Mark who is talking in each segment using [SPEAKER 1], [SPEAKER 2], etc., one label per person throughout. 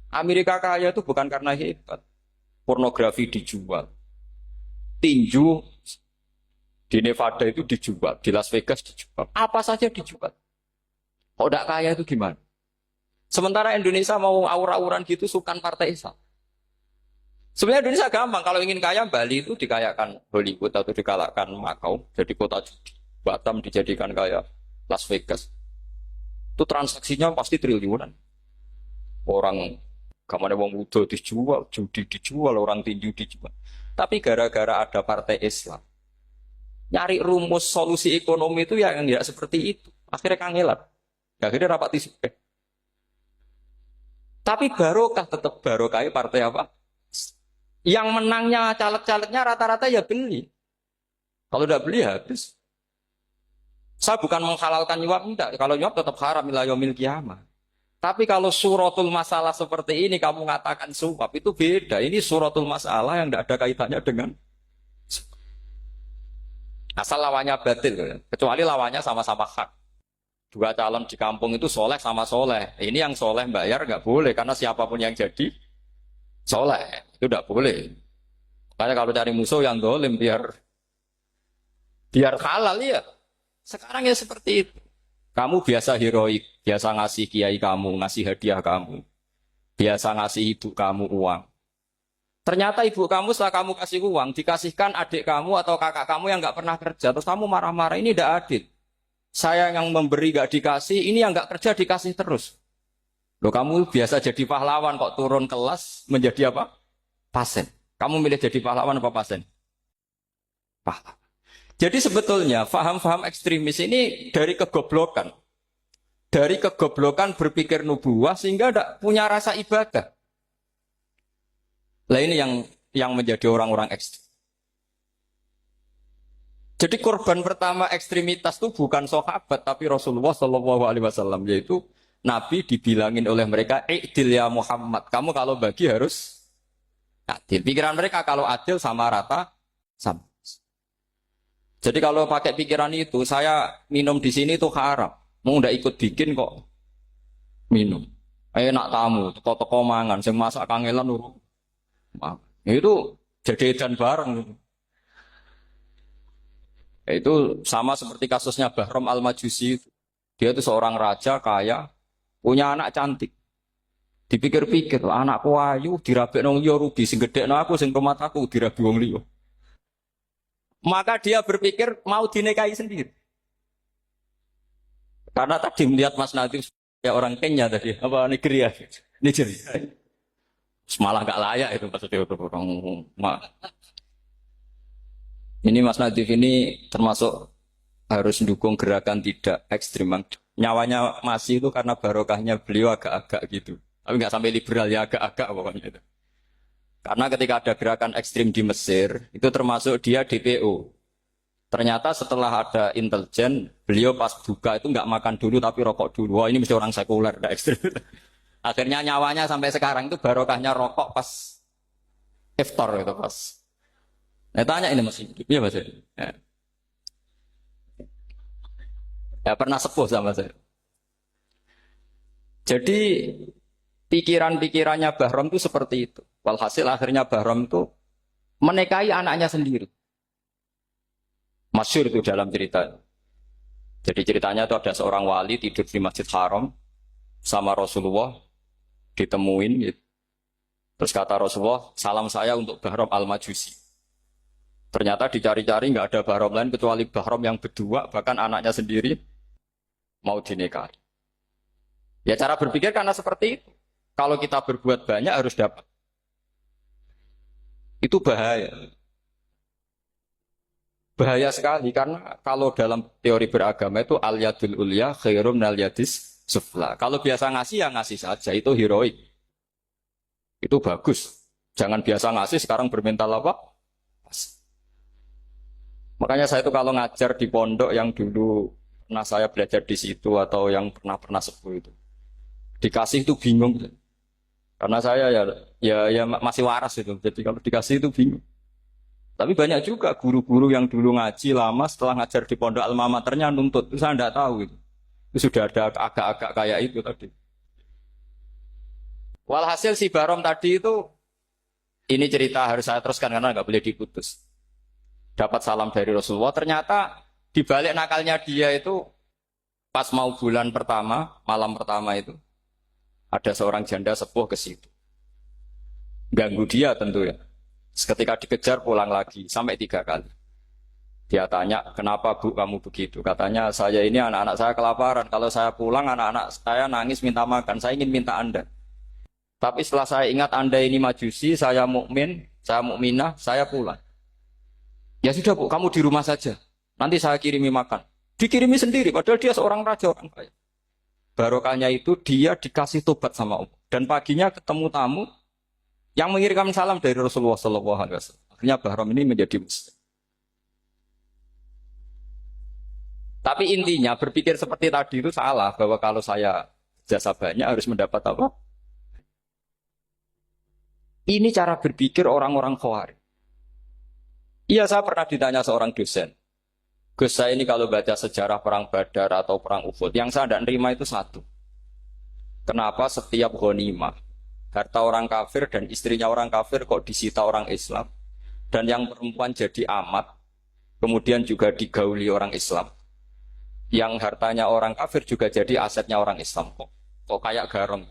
[SPEAKER 1] Amerika kaya itu bukan karena hebat. Pornografi dijual. Tinju di Nevada itu dijual. Di Las Vegas dijual. Apa saja dijual. Kalau tidak kaya itu gimana? Sementara Indonesia mau aur-auran gitu sukan partai Islam. Sebenarnya Indonesia gampang. Kalau ingin kaya, Bali itu dikayakan Hollywood atau dikalahkan Macau. Jadi kota judi. Batam dijadikan kayak Las Vegas. Itu transaksinya pasti triliunan. Orang kamane wong wudo dijual, judi dijual, orang tinju dijual. Tapi gara-gara ada partai Islam, nyari rumus solusi ekonomi itu yang tidak seperti itu. Akhirnya kangelan. Akhirnya rapat isu. Tapi barokah tetap barokah partai apa? Yang menangnya caleg-calegnya rata-rata ya beli. Kalau udah beli habis. Saya bukan menghalalkan nyuap, enggak. Kalau nyuap tetap haram ila yaumil qiyamah. Tapi kalau suratul masalah seperti ini kamu mengatakan suap itu beda. Ini suratul masalah yang tidak ada kaitannya dengan asal lawannya batil. Kecuali lawannya sama-sama hak. Dua calon di kampung itu soleh sama soleh. Ini yang soleh bayar nggak boleh karena siapapun yang jadi soleh itu nggak boleh. Makanya kalau cari musuh yang dolim biar halal ya. Sekarang ya seperti itu. Kamu biasa heroik, biasa ngasih kiai kamu, ngasih hadiah kamu, biasa ngasih ibu kamu uang. Ternyata ibu kamu setelah kamu kasih uang, dikasihkan adik kamu atau kakak kamu yang nggak pernah kerja, terus kamu marah-marah, ini tidak adil. Saya yang memberi nggak dikasih, ini yang nggak kerja dikasih terus. Loh kamu biasa jadi pahlawan kok turun kelas menjadi apa? Pasien. Kamu milih jadi pahlawan apa pasien? Pahlawan. Jadi sebetulnya faham-faham ekstremis ini dari kegoblokan. Dari kegoblokan berpikir nubuah sehingga tidak punya rasa ibadah. Lah ini yang menjadi orang-orang ekstrim. Jadi korban pertama ekstremitas itu bukan sahabat tapi Rasulullah Shallallahu Alaihi Wasallam, yaitu Nabi dibilangin oleh mereka, "I'dil ya Muhammad, kamu kalau bagi harus adil." Pikiran mereka kalau adil sama rata sama. Jadi kalau pakai pikiran itu, saya minum di sini itu haram. Mau ndak ikut bikin kok minum. Enak tamu, toko-toko mangan, sing masak kangelan urung. Itu jadi edan bareng. Itu sama seperti kasusnya Bahram Al-Majusi. Dia itu seorang raja kaya, punya anak cantik. Dipikir-pikir, anakku ayu, dirabek nang liya rugi, sing gedhekno aku, sing rumah aku dirabi wong liya. Maka dia berpikir mau dinikahi sendiri. Karena tadi melihat Mas Nadif ya orang Kenya tadi, apa Nigeria, Nigeria. Malah nggak layak itu maksudnya untuk orang. Ini Mas Nadif ini termasuk harus mendukung gerakan tidak ekstrim. Nyawanya masih itu karena barokahnya beliau agak-agak gitu. Tapi nggak sampai liberal ya agak-agak pokoknya itu. Karena ketika ada gerakan ekstrim di Mesir, itu termasuk dia DPO. Ternyata setelah ada intelijen, beliau pas buka itu nggak makan dulu tapi rokok dulu. Wah ini mesti orang sekuler, tidak ekstrim. Akhirnya nyawanya sampai sekarang itu barokahnya rokok pas iftar itu pas. Nah, tanya ini masih hidup, ya mas? Ya. Ya pernah sepuh sama saya. Jadi pikiran-pikirannya Bahram itu seperti itu. Walhasil akhirnya Bahram itu menikahi anaknya sendiri. Masyhur itu dalam cerita. Jadi ceritanya itu ada seorang wali tidur di Masjid Haram sama Rasulullah, ditemuin gitu. Terus kata Rasulullah, salam saya untuk Bahram Al-Majusi. Ternyata dicari-cari nggak ada Bahram lain kecuali Bahram yang berdua, bahkan anaknya sendiri mau dinikahi. Ya cara berpikir karena seperti itu. Kalau kita berbuat banyak harus dapat. Itu bahaya. Bahaya sekali karena kalau dalam teori beragama itu al-yadul ulya khairum minal yadis sufla. Kalau biasa ngasih ya ngasih saja, itu heroik. Itu bagus. Jangan biasa ngasih sekarang bermental apa? Makanya saya itu kalau ngajar di pondok yang dulu pernah saya belajar di situ atau yang pernah sepuh itu. Dikasih itu bingung. Karena saya ya masih waras itu. Jadi kalau dikasih itu bingung. Tapi banyak juga guru-guru yang dulu ngaji lama setelah ngajar di pondok alma maternya nuntut. Itu saya tidak tahu itu. Itu sudah ada agak-agak kayak itu tadi. Walhasil si Barom tadi itu, ini cerita harus saya teruskan karena nggak boleh diputus. Dapat salam dari Rasulullah, ternyata di balik nakalnya dia itu pas mau bulan pertama, malam pertama itu ada seorang janda sepuh ke situ. Ganggu dia tentu ya. Ketika dikejar pulang lagi sampai 3 kali. Dia tanya, kenapa bu kamu begitu? Katanya, saya ini anak-anak saya kelaparan. Kalau saya pulang, anak-anak saya nangis minta makan. Saya ingin minta Anda. Tapi setelah saya ingat Anda ini majusi, saya mukmin, saya mukminah, saya pulang. Ya sudah bu, kamu di rumah saja. Nanti saya kirimi makan. Dikirimi sendiri, padahal dia seorang raja, orang kaya. Barokahnya itu dia dikasih tobat sama Allah. Dan paginya ketemu tamu yang mengirimkan salam dari Rasulullah SAW. Akhirnya Bahram ini menjadi muslim. Tapi intinya berpikir seperti tadi itu salah, bahwa kalau saya jasa banyak harus mendapat apa? Ini cara berpikir orang-orang Khawarij. Iya, saya pernah ditanya seorang dosen. Gus, saya ini kalau baca sejarah perang Badar atau perang Uhud, yang saya tidak nerima itu satu. Kenapa setiap ghanimah, harta orang kafir dan istrinya orang kafir kok disita orang Islam, dan yang perempuan jadi amat, kemudian juga digauli orang Islam. Yang hartanya orang kafir juga jadi asetnya orang Islam. Kok kayak garong.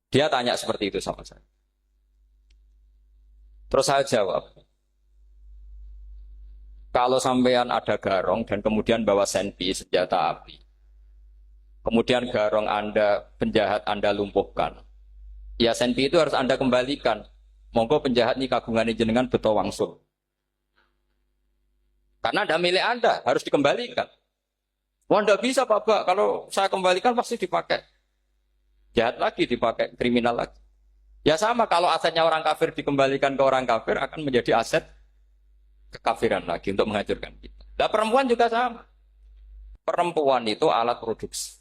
[SPEAKER 1] Dia tanya seperti itu sama saya. Terus saya jawab, kalau sampean ada garong dan kemudian bawa senpi, senjata api, kemudian garong Anda, penjahat Anda lumpuhkan, ya senpi itu harus Anda kembalikan. Monggo penjahat ini kagungan jenengan beto wangsul. Karena ada milik Anda, harus dikembalikan. Wah, tidak bisa Pak, kalau saya kembalikan pasti dipakai jahat lagi, dipakai kriminal lagi. Ya sama, kalau asetnya orang kafir dikembalikan ke orang kafir akan menjadi aset kekafiran lagi untuk menghancurkan kita. Nah, perempuan juga sama. Perempuan itu alat produksi.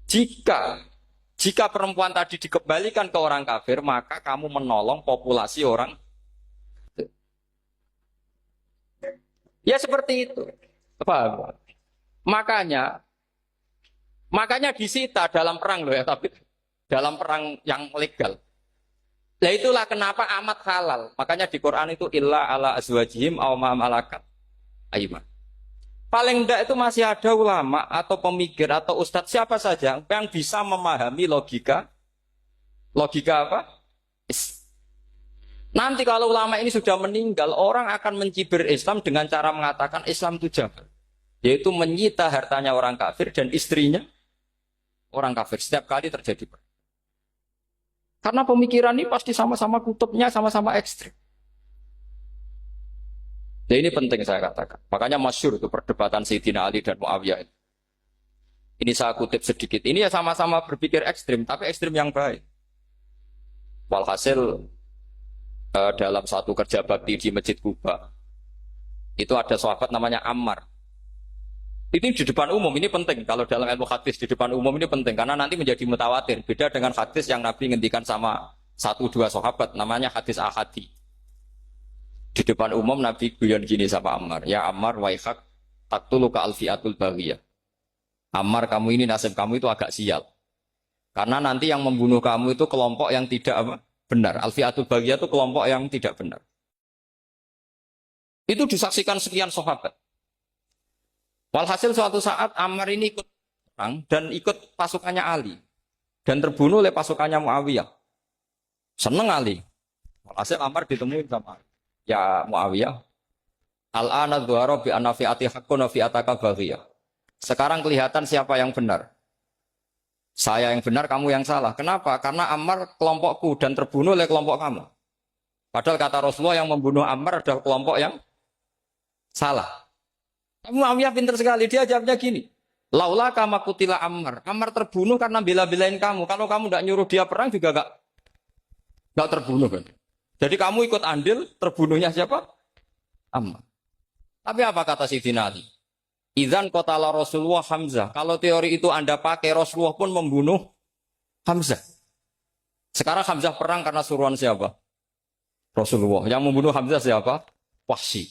[SPEAKER 1] Jika perempuan tadi dikembalikan ke orang kafir, maka kamu menolong populasi orang. Ya seperti itu. Apa? Makanya disita dalam perang loh ya, tapi dalam perang yang legal. Nah itulah kenapa amat halal. Makanya di Quran itu illa ala azwajihim aw ma malakat aiman. Paling enggak itu masih ada ulama atau pemikir atau ustadz siapa saja yang bisa memahami logika apa? Nanti kalau ulama ini sudah meninggal, orang akan mencibir Islam dengan cara mengatakan Islam itu jahat, yaitu menyita hartanya orang kafir dan istrinya orang kafir setiap kali terjadi perang. Karena pemikiran ini pasti sama-sama kutubnya, sama-sama ekstrim. Nah ini penting saya katakan. Makanya masyhur itu perdebatan Sayyidina Ali dan Muawiyah. Ini saya kutip sedikit. Ini ya sama-sama berpikir ekstrim, tapi ekstrim yang baik. Walhasil dalam satu kerja bakti di Masjid Kuba, itu ada sahabat namanya Ammar. Ini di depan umum, ini penting. Kalau dalam ilmu hadis di depan umum ini penting. Karena nanti menjadi mutawatir. Beda dengan hadis yang Nabi ngendikan sama 1-2 sahabat. Namanya hadis ahadi. Di depan umum Nabi guyon gini sama Ammar. Ya Ammar waihak taktuluka alfiatul baghiyah. Ammar, kamu ini nasib kamu itu agak sial. Karena nanti yang membunuh kamu itu kelompok yang tidak benar. Alfiatul baghiyah itu kelompok yang tidak benar. Itu disaksikan sekian sahabat. Walhasil suatu saat Ammar ini ikut perang dan ikut pasukannya Ali dan terbunuh oleh pasukannya Muawiyah. Seneng Ali. Walhasil Ammar ditemui sama ya Muawiyah. Al-ana dhuhara bi anna fi'ati haqqun wa fi'ataka baghiyah. Sekarang kelihatan siapa yang benar. Saya yang benar, kamu yang salah. Kenapa? Karena Ammar kelompokku dan terbunuh oleh kelompok kamu. Padahal kata Rasulullah yang membunuh Ammar adalah kelompok yang salah. Muawiyah pintar sekali, dia jawabnya gini. Laula kama kutila Ammar. Ammar terbunuh karena bela-belain kamu. Kalau kamu tidak nyuruh dia perang juga gak terbunuh kan. Jadi kamu ikut andil, terbunuhnya siapa? Ammar. Tapi apa kata Sayyidina Ali? Idzan qatala Rasulullah Hamzah. Kalau teori itu Anda pakai, Rasulullah pun membunuh Hamzah. Sekarang Hamzah perang karena suruhan siapa? Rasulullah. Yang membunuh Hamzah siapa? Wahsy.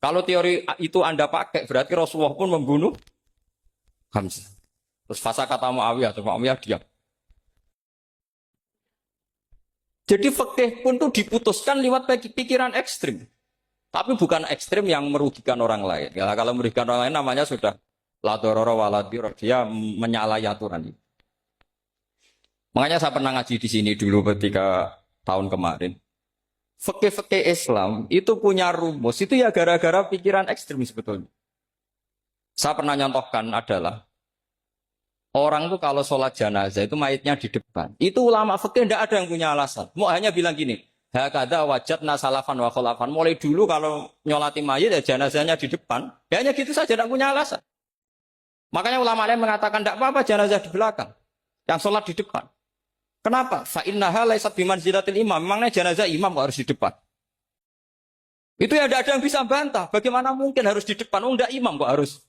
[SPEAKER 1] Kalau teori itu Anda pakai, berarti Rasulullah pun membunuh Hamzah. Terus fasa kata Muawiyah, Muawiyah diam. Jadi fikih pun tuh diputuskan lewat pikiran ekstrim. Tapi bukan ekstrim yang merugikan orang lain. Ya, kalau merugikan orang lain namanya sudah la dororo wala diror. Dia menyalahi aturan itu. Makanya saya pernah ngaji di sini dulu ketika tahun kemarin. Fikih-fikih Islam itu punya rumus. Itu ya gara-gara pikiran ekstrim sebetulnya. Saya pernah nyontohkan adalah orang tuh kalau sholat jenazah itu mayitnya di depan. Itu ulama fikih tidak ada yang punya alasan. Mau hanya bilang gini, hakada wajadna salafan wa khalafan. Mulai dulu kalau nyolati mayit ya jenazahnya di depan. Ya hanya gitu saja, tidak punya alasan. Makanya ulama lain mengatakan tidak apa-apa jenazah di belakang. Yang sholat di depan. Kenapa? Fa innaha laysat bimanzilatil imam. Memangnya jenazah imam kok harus di depan? Itu ya tidak ada yang bisa bantah. Bagaimana mungkin harus di depan? Oh enggak, imam kok harus.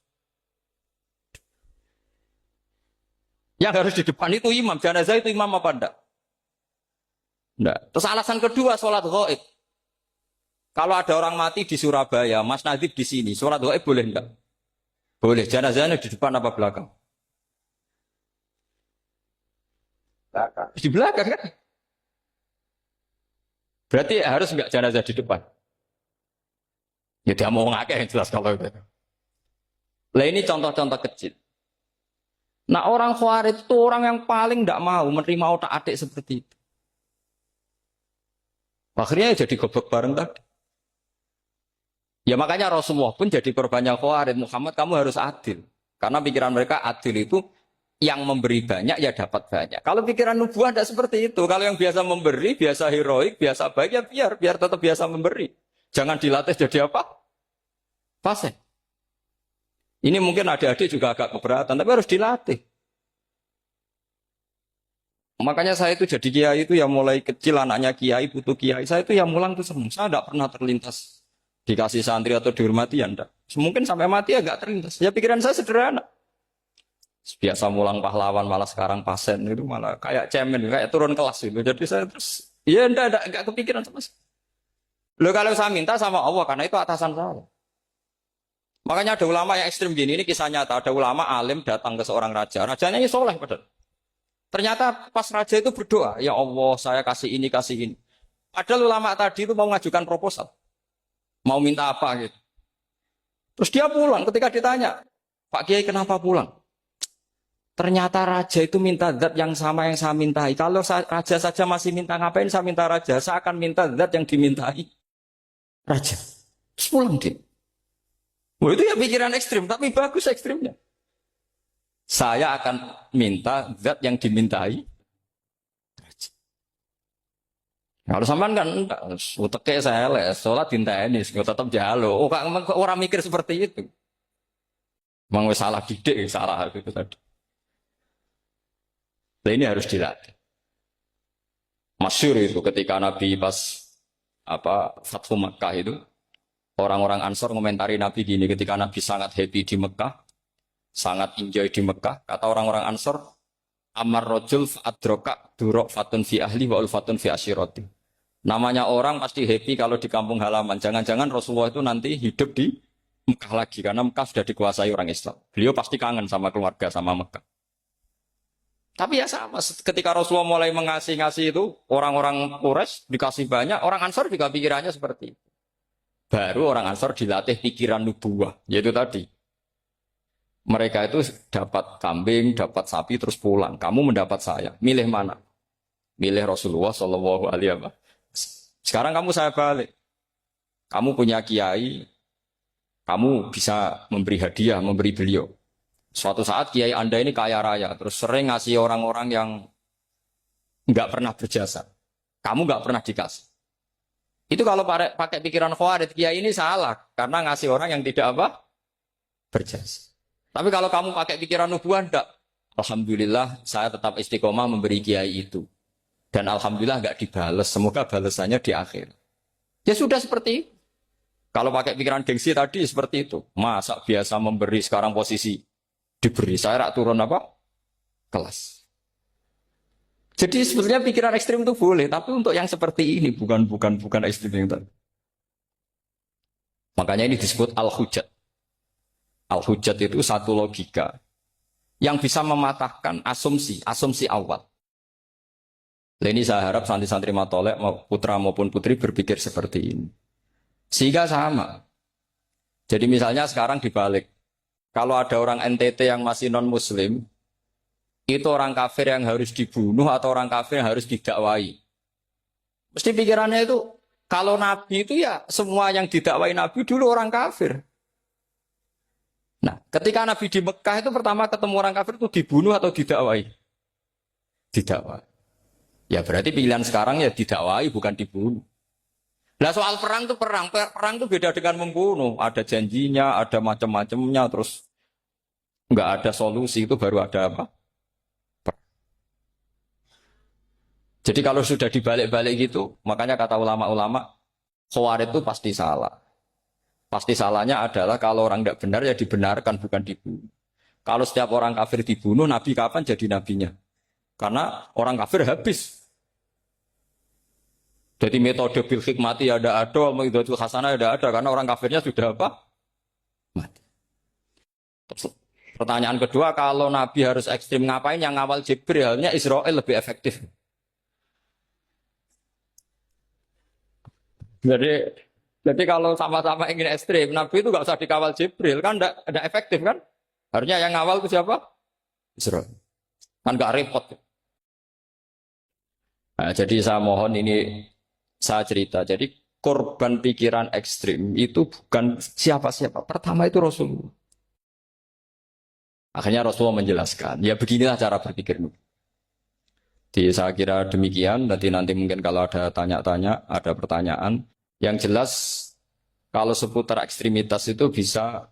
[SPEAKER 1] Yang harus di depan itu imam. Jenazah itu imam apa enggak? Enggak. Terus alasan kedua, sholat ghaib. Kalau ada orang mati di Surabaya, Mas Nadib di sini, sholat ghaib boleh enggak? Boleh. Jenazahnya di depan apa belakang? Belakang. Di belakang kan? Berarti harus enggak jenazah di depan? Ya dia mau ngakeh yang jelas kalau itu. Lah ini contoh-contoh kecil. Nah orang Khawarij itu orang yang paling tidak mau menerima otak-atik seperti itu. Akhirnya jadi goblok bareng tadi. Ya makanya Rasulullah pun jadi korbannya Khawarij. Muhammad kamu harus adil. Karena pikiran mereka adil itu yang memberi banyak ya dapat banyak. Kalau pikiran nubuah tidak seperti itu. Kalau yang biasa memberi, biasa heroik, biasa baik ya biar tetap biasa memberi. Jangan dilatih jadi apa? Fasih. Ini mungkin adik-adik juga agak keberatan, tapi harus dilatih. Makanya saya itu jadi kiai itu ya mulai kecil anaknya kiai, putu kiai. Saya itu ya mulang tuh senang. Saya tidak pernah terlintas dikasih santri atau dihormati ya enggak. Mungkin sampai mati ya enggak terlintas. Ya pikiran saya sederhana. Biasa mulang pahlawan malah sekarang pasen itu malah kayak cemen, kayak turun kelas itu. Jadi saya terus ya enggak kepikiran sama sekali. Loh kalau saya minta sama Allah karena itu atasan saya. Makanya ada ulama yang ekstrim gini, ini kisah nyata. Ada ulama alim datang ke seorang raja. Rajanya ini soleh padahal. Ternyata pas raja itu berdoa, ya Allah saya kasih ini, kasih ini. Padahal ulama tadi itu mau mengajukan proposal. Mau minta apa gitu. Terus dia pulang ketika ditanya, Pak Kiai kenapa pulang? Ternyata raja itu minta zat yang sama yang saya mintai. Kalau raja saja masih minta, ngapain saya minta raja? Saya akan minta zat yang dimintai raja. Terus pulang dia. Wah itu ya pikiran ekstrim, tapi bagus ekstrimnya. Saya akan minta zat yang dimintai. Kalau sampean kan uteke saya les, sholat dinteni, tetap jalo. Oh kok orang mikir seperti itu. Memang salah didik, salah itu tadi. Nah, ini harus dilatih. Masyhur itu ketika Nabi pas Fathu Makkah itu, orang-orang Ansor komentari Nabi gini ketika Nabi sangat happy di Mekah, sangat enjoy di Mekah. Kata orang-orang Ansor, Amar rojul adroka durok fatun fi ahli wa ulfatun fi asyiroti. Namanya orang pasti happy kalau di kampung halaman. Jangan-jangan Rasulullah itu nanti hidup di Mekah lagi karena Mekah sudah dikuasai orang Islam. Beliau pasti kangen sama keluarga sama Mekah. Tapi ya sama, ketika Rasulullah mulai mengasih-ngasih itu, orang-orang Quraisy dikasih banyak, orang Ansor juga pikirannya seperti itu. Baru orang Ansor dilatih pikiran nubuwah, yaitu tadi. Mereka itu dapat kambing, dapat sapi, terus pulang. Kamu mendapat saya, milih mana? Milih Rasulullah Shallallahu Alaihi Wasallam. Sekarang kamu saya balik. Kamu punya kiai, kamu bisa memberi hadiah, memberi beliau. Suatu saat kiai Anda ini kaya raya, terus sering ngasih orang-orang yang nggak pernah berjasa. Kamu nggak pernah dikasih. Itu kalau pakai pikiran Khawarij, kiai ini salah karena ngasih orang yang tidak berjasa. Tapi kalau kamu pakai pikiran nubuah, enggak. Alhamdulillah saya tetap istiqomah memberi kiai itu. Dan alhamdulillah nggak dibales. Semoga balasannya di akhir. Ya sudah seperti itu. Kalau pakai pikiran gengsi tadi seperti itu. Masa biasa memberi sekarang posisi diberi, saya rak turun kelas. Jadi sebetulnya pikiran ekstrim itu boleh, tapi untuk yang seperti ini bukan ekstrim yang tadi. Makanya ini disebut al-hujjat. Al-hujjat itu satu logika yang bisa mematahkan asumsi awal. Lah ini saya harap santri-santri matolek putra maupun putri berpikir seperti ini. Sehingga sama. Jadi misalnya sekarang dibalik. Kalau ada orang NTT yang masih non-muslim, itu orang kafir yang harus dibunuh atau orang kafir yang harus didakwai. Mesti pikirannya itu, kalau Nabi itu ya semua yang didakwai Nabi dulu orang kafir. Nah, ketika Nabi di Mekah itu pertama ketemu orang kafir itu dibunuh atau didakwai? Didakwai. Ya berarti pilihan sekarang ya didakwai bukan dibunuh. Nah soal perang itu perang itu beda dengan membunuh. Ada janjinya, ada macam-macamnya, terus nggak ada solusi itu baru ada apa? Jadi kalau sudah dibalik-balik gitu, makanya kata ulama-ulama, Khawarij itu pasti salah. Pasti salahnya adalah kalau orang tidak benar ya dibenarkan bukan dibunuh. Kalau setiap orang kafir dibunuh, Nabi kapan jadi nabinya? Karena orang kafir habis. Jadi metode bil hikmati ya ada, metode hasanah ya ada, karena orang kafirnya sudah apa? Mati. Terus, pertanyaan kedua, kalau Nabi harus ekstrim ngapain yang ngawal Jibril? Halnya Israel lebih efektif. Jadi kalau sama-sama ingin ekstrim, Nabi itu nggak usah dikawal Jibril, kan enggak efektif kan? Harusnya yang ngawal itu siapa? Israel. Kan nggak repot. Nah, jadi saya mohon ini saya cerita. Jadi korban pikiran ekstrim itu bukan siapa-siapa. Pertama itu Rasulullah. Akhirnya Rasulullah menjelaskan, ya beginilah cara berpikir. Jadi saya kira demikian. Nanti mungkin kalau ada tanya-tanya, ada pertanyaan. Yang jelas kalau seputar ekstremitas itu bisa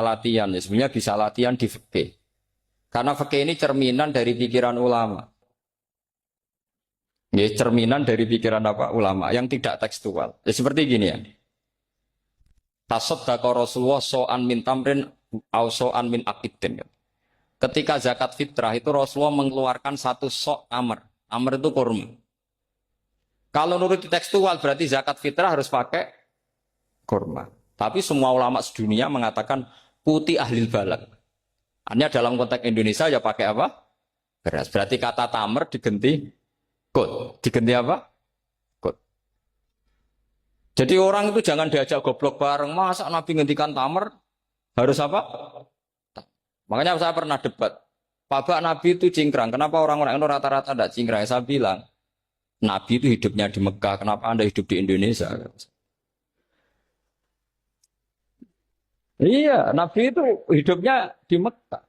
[SPEAKER 1] latihan. Ya. Sebenarnya bisa latihan di fikih. Karena fikih ini cerminan dari pikiran ulama. Ya, cerminan dari pikiran apa ulama yang tidak tekstual. Ya, seperti gini ya. Tasaddaqa Rasulullah so'an min tamrin au so'an min aqidin. Ketika zakat fitrah itu Rasulullah mengeluarkan satu sok amr. Amr itu kurma. Kalau menurut tekstual berarti zakat fitrah harus pakai kurma. Tapi semua ulama sedunia mengatakan putih ahlil balad. Artinya dalam konteks Indonesia ya pakai apa? Beras. Berarti kata tamr diganti kod. Diganti apa? Kod. Jadi orang itu jangan diajak goblok bareng. Masa Nabi ngendikan tamr harus apa? Makanya saya pernah debat. Pak Nabi itu cingkrang. Kenapa orang-orang itu rata-rata tidak cingkrang? Saya bilang, Nabi itu hidupnya di Mekah. Kenapa Anda hidup di Indonesia? Iya, Nabi itu hidupnya di Mekah.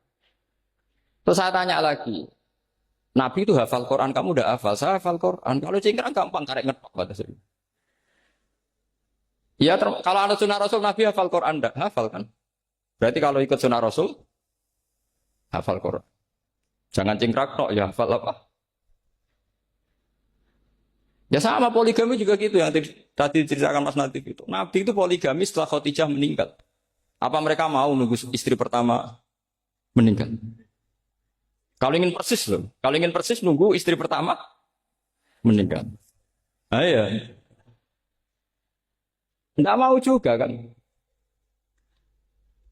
[SPEAKER 1] Terus saya tanya lagi, Nabi itu hafal Quran, kamu udah hafal? Saya hafal Quran. Kalau cingkrang gampang, karek ngetok kata saya. Ya, kalau ada sunnah Rasul, Nabi hafal Quran, enggak hafal kan? Berarti kalau ikut sunnah Rasul, hafal Quran. Jangan cingkrang tok, ya hafal apa? Ya sama poligami juga gitu yang tadi ceritakan Mas Natif itu. Nabi itu poligami setelah Khadijah meninggal. Apa mereka mau nunggu istri pertama meninggal? Kalau ingin persis loh. Kalau ingin persis nunggu istri pertama meninggal. Ah ya. Enggak mau juga kan.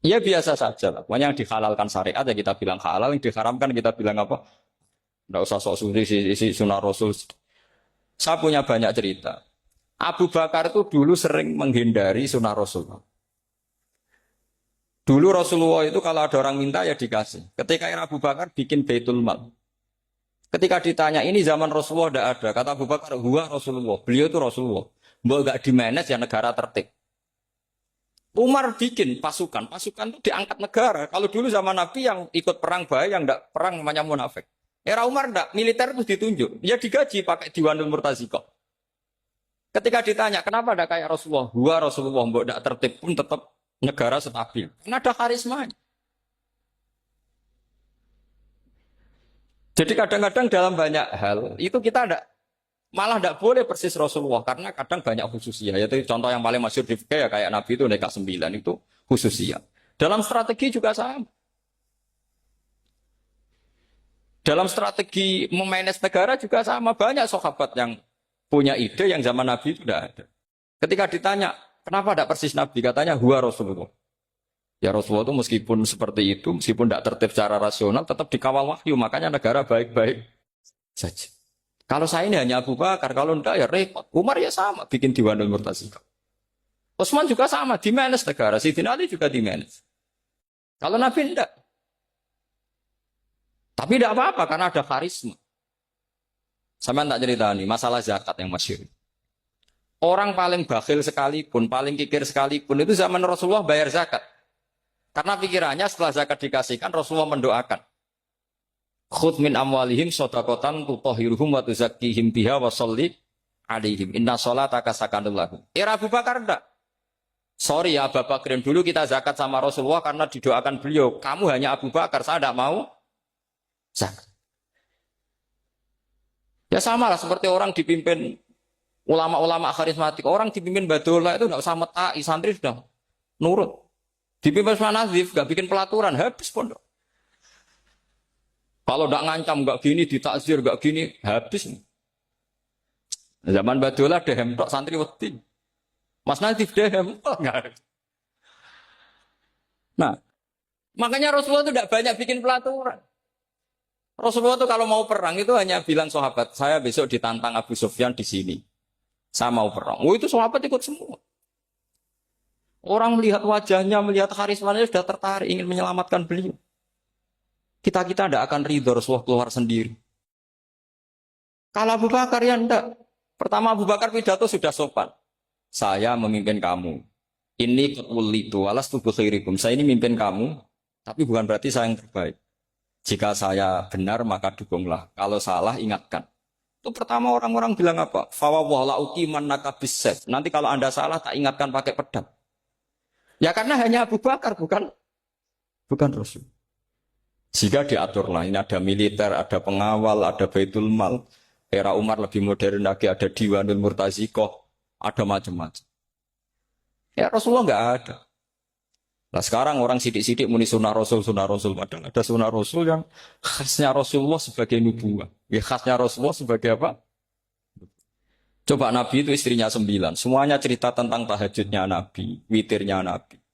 [SPEAKER 1] Ya biasa saja lah. Pokoknya yang dihalalkan syariat ya kita bilang halal, yang diharamkan kita bilang apa? Enggak usah sok suci isi sunnah Rasul. Saya punya banyak cerita. Abu Bakar itu dulu sering menghindari sunnah Rasul. Dulu Rasulullah itu kalau ada orang minta ya dikasih. Ketika Abu Bakar bikin Baitul Mal. Ketika ditanya ini zaman Rasulullah tidak ada. Kata Abu Bakar, huwa Rasulullah. Beliau itu Rasulullah. Mau gak di-manage ya negara tertib. Umar bikin pasukan. Pasukan itu diangkat negara. Kalau dulu zaman Nabi yang ikut perang bahaya, yang tidak perang namanya munafik. Era Umar tidak, militer itu ditunjuk. Ya digaji pakai Diwanul Murtaziko. Ketika ditanya, kenapa tidak kayak Rasulullah? Huwa Rasulullah, mbok tidak tertib pun tetap negara stabil. Karena ada karisma. Jadi kadang-kadang dalam banyak hal, itu kita malah tidak boleh persis Rasulullah. Karena kadang banyak khususnya. Yaitu contoh yang paling masyhur di fikih ya kayak Nabi itu nikah 9 itu khususnya. Dalam strategi juga sama. Dalam strategi memanage negara juga sama. Banyak sahabat yang punya ide yang zaman Nabi itu tidak ada. Ketika ditanya, kenapa tidak persis Nabi? Katanya, huwa Rasulullah. Ya Rasulullah itu meskipun seperti itu, meskipun tidak tertib secara rasional, tetap dikawal wahyu. Makanya negara baik-baik saja. Kalau saya ini hanya Abu Bakar, kalau enggak ya repot. Umar ya sama, bikin Diwanul Murtasikah. Utsman juga sama, di manage negara. Sayyidina Ali juga di manage. Kalau Nabi enggak. Tapi tidak apa-apa karena ada karisma. Sama tak cerita nih, masalah zakat yang masyhur. Orang paling bakhil sekalipun, paling kikir sekalipun itu zaman Rasulullah bayar zakat. Karena pikirannya setelah zakat dikasihkan, Rasulullah mendoakan. Khudh min amwalihim shadaqatan tutahhiruhum wa tuzakkihim biha wa sholli alaihim. Inna sholataka sakanul lahum. Era Abu Bakar enggak. Sorry ya Bapak Bakrin, dulu kita zakat sama Rasulullah karena didoakan beliau. Kamu hanya Abu Bakar, saya tidak mau zakat. Ya sama lah seperti orang dipimpin ulama-ulama karismatik. Orang dipimpin Badola itu tidak usah metai, santri sudah nurut. Dipimpin Usman Nazif, gak bikin pelaturan, habis pondok. Kalau tidak ngancam, gak gini, ditakzir, gak gini, habis. Zaman Badola dehem tok santri wedi. Mas Nazif dehem tok enggak. Nah, makanya Rasulullah itu tidak banyak bikin pelaturan. Rasulullah itu kalau mau perang itu hanya bilang sahabat, saya besok ditantang Abu Sufyan di sini. Saya mau perang. Oh itu sahabat ikut semua. Orang melihat wajahnya, melihat karismanya sudah tertarik ingin menyelamatkan beliau. Kita tidak akan ridho Rasulullah keluar sendiri. Kalau Abu Bakar ya enggak. Pertama Abu Bakar pidato sudah sopan. Saya memimpin kamu. Ini ketulitu alas tubuh khairikum. Saya ini memimpin kamu, tapi bukan berarti saya yang terbaik. Jika saya benar maka dukunglah. Kalau salah ingatkan. Itu pertama orang-orang bilang apa? Fawwala uqiman nakabisef. Nanti kalau Anda salah tak ingatkan pakai pedang. Ya karena hanya Abu Bakar bukan Rasul. Jika diaturlah, ini ada militer, ada pengawal, ada Baitul Mal. Era Umar lebih modern lagi, ada Diwanul Murtasikah, ada macam-macam. Ya Rasulullah nggak ada. Nah sekarang orang sidik-sidik muni sunnah Rasul. Padahal ada sunnah Rasul yang khasnya Rasulullah sebagai nubuah. Ya khasnya Rasulullah sebagai apa? Coba Nabi itu istrinya 9. Semuanya cerita tentang tahajudnya Nabi, witirnya Nabi.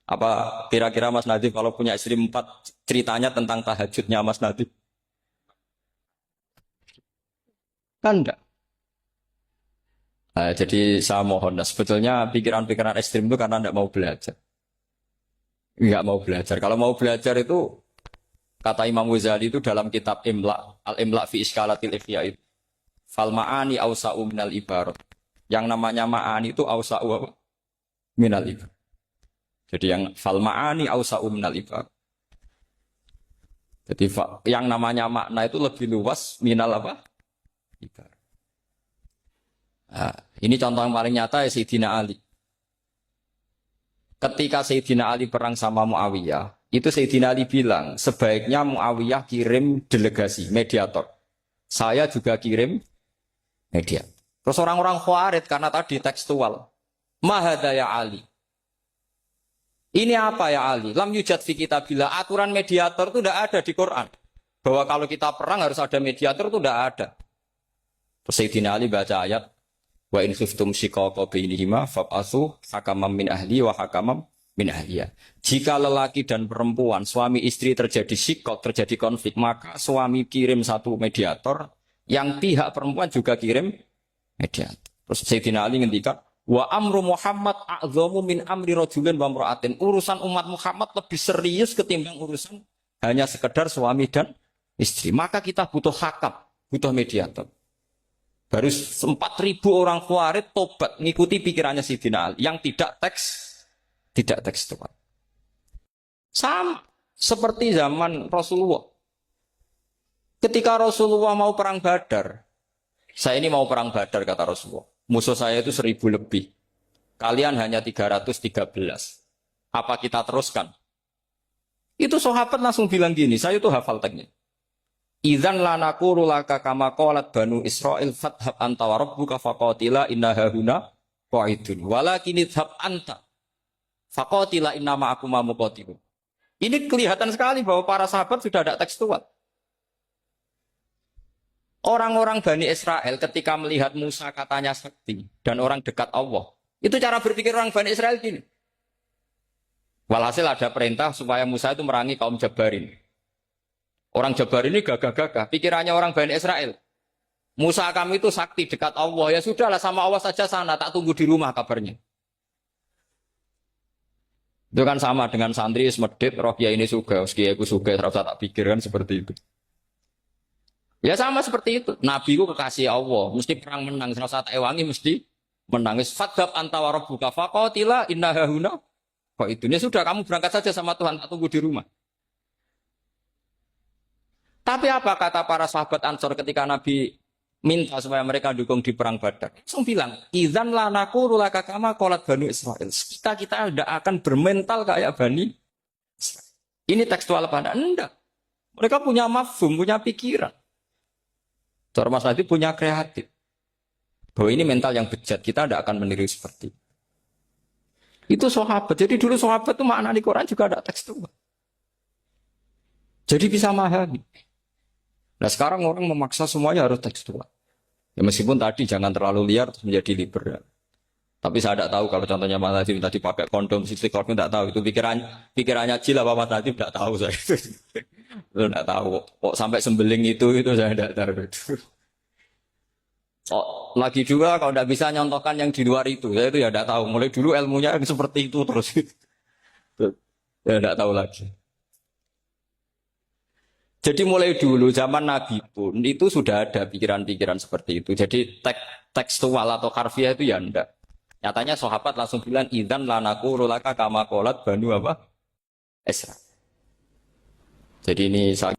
[SPEAKER 1] Apa kira-kira Mas Nadif kalau punya istri 4 ceritanya tentang tahajudnya Mas Nadif? Kan enggak. Nah, jadi saya mohon, sebetulnya pikiran-pikiran ekstrim itu karena enggak mau belajar. Enggak mau belajar. Kalau mau belajar itu, kata Imam Ghazali itu dalam kitab Imla, Al-Imla fi Iskalatil Ihya itu. Fal ma'ani awsa'u minal ibarat. Yang namanya ma'ani itu awsa'u minal ibarat. Jadi yang fal ma'ani awsa'u minal ibarat. Jadi yang namanya makna itu lebih luas minal apa? Ibarat. Nah, ini contoh yang paling nyata ya Sayyidina Ali. Ketika Sayyidina Ali perang sama Muawiyah, itu Sayyidina Ali bilang, sebaiknya Muawiyah kirim delegasi, mediator. Saya juga kirim mediator. Terus orang-orang Khawarij karena tadi tekstual. Mahada ya Ali. Ini apa ya Ali? Lam yujad fi kitabillah. Aturan mediator itu tidak ada di Quran. Bahwa kalau kita perang harus ada mediator itu tidak ada. Terus Sayyidina Ali baca ayat. Wa in khiftum shiqaqa bainihima fab'atsu hakaman min ahli wa hakaman min ahliya. Jika lelaki dan perempuan, suami istri terjadi shiqaq, terjadi konflik, maka suami kirim satu mediator, yang pihak perempuan juga kirim mediator. Terus Sayyidina Ali ngendikan, wa amru Muhammad a'dhamu min amri rajulin wa imra'atin. Urusan umat Muhammad lebih serius ketimbang urusan hanya sekedar suami dan istri. Maka kita butuh hakam, butuh mediator. Baru 4.000 orang Khawarij tobat ngikuti pikirannya Sayyidina Ali yang tidak tekstual. Sama seperti zaman Rasulullah. Ketika Rasulullah mau perang Badar, saya ini mau perang Badar kata Rasulullah. Musuh saya itu 1.000 lebih. Kalian hanya 313. Apa kita teruskan? Itu sahabat langsung bilang gini, saya itu hafal teksnya. Idzan lanaqulu laka kama qalat banu Israil fathab anta wa rabbuka faqatila inna hahuna qa'idun walakin idhab anta faqatila inna ma'akum muqatilun. Ini kelihatan sekali bahwa para sahabat sudah ada tekstual. Orang-orang Bani Israel ketika melihat Musa katanya sakti dan orang dekat Allah, itu cara berpikir orang Bani Israel gini. Walhasil ada perintah supaya Musa itu merangi kaum Jabarin. Orang Jabar ini gagah-gagah, pikirannya orang Bani Israel. Musa kami itu sakti dekat Allah. Ya sudahlah sama Allah saja sana, tak tunggu di rumah kabarnya. Itu kan sama dengan santri semedit, roh kiai ini suga, kiai aku suga, terus tak pikirkan seperti itu. Ya sama seperti itu. Nabi itu kekasih Allah, mesti perang menang. Serasa tak ewangi mesti menangis. Fadhab anta wa rabbuka faqatila inna hahuna. Kok itu? Ya sudah kamu berangkat saja sama Tuhan, tak tunggu di rumah. Tapi apa kata para sahabat Ansor ketika Nabi minta supaya mereka dukung di perang Badar? Langsung bilang, "Idzan la naqulu laka kama qalat Bani Israil." Kita tidak akan bermental kayak Bani Israil. Ini tekstual apa? Enggak. Mereka punya mafhum, punya pikiran. Cara Mas Nadif punya kreatif. Bahwa ini mental yang bejat, kita tidak akan meniru seperti itu. Itu sahabat. Jadi dulu sahabat itu makna di Quran juga ada tekstual. Jadi bisa memahami. Nah sekarang orang memaksa semuanya harus tekstual. Ya meskipun tadi jangan terlalu liar terus menjadi liberal. Tapi saya tidak tahu kalau contohnya Mas Nadif tadi pakai kondom, silikon tidak tahu. Itu pikirannya Jil apa Mas Nadif tidak tahu saya. Itu tidak tahu. Kok sampai sembeling itu saya tidak tahu. Oh, lagi juga kalau tidak bisa nyontohkan yang di luar itu, saya itu ya tidak tahu. Mulai dulu ilmunya seperti itu terus, ya tidak tahu lagi. Jadi mulai dulu zaman Nabi pun itu sudah ada pikiran-pikiran seperti itu. Jadi tekstual atau harfiah itu ya enggak. Nyatanya sahabat langsung bilang idzan lanaku rulaka kama qolat banu apa? Esra. Jadi ini saya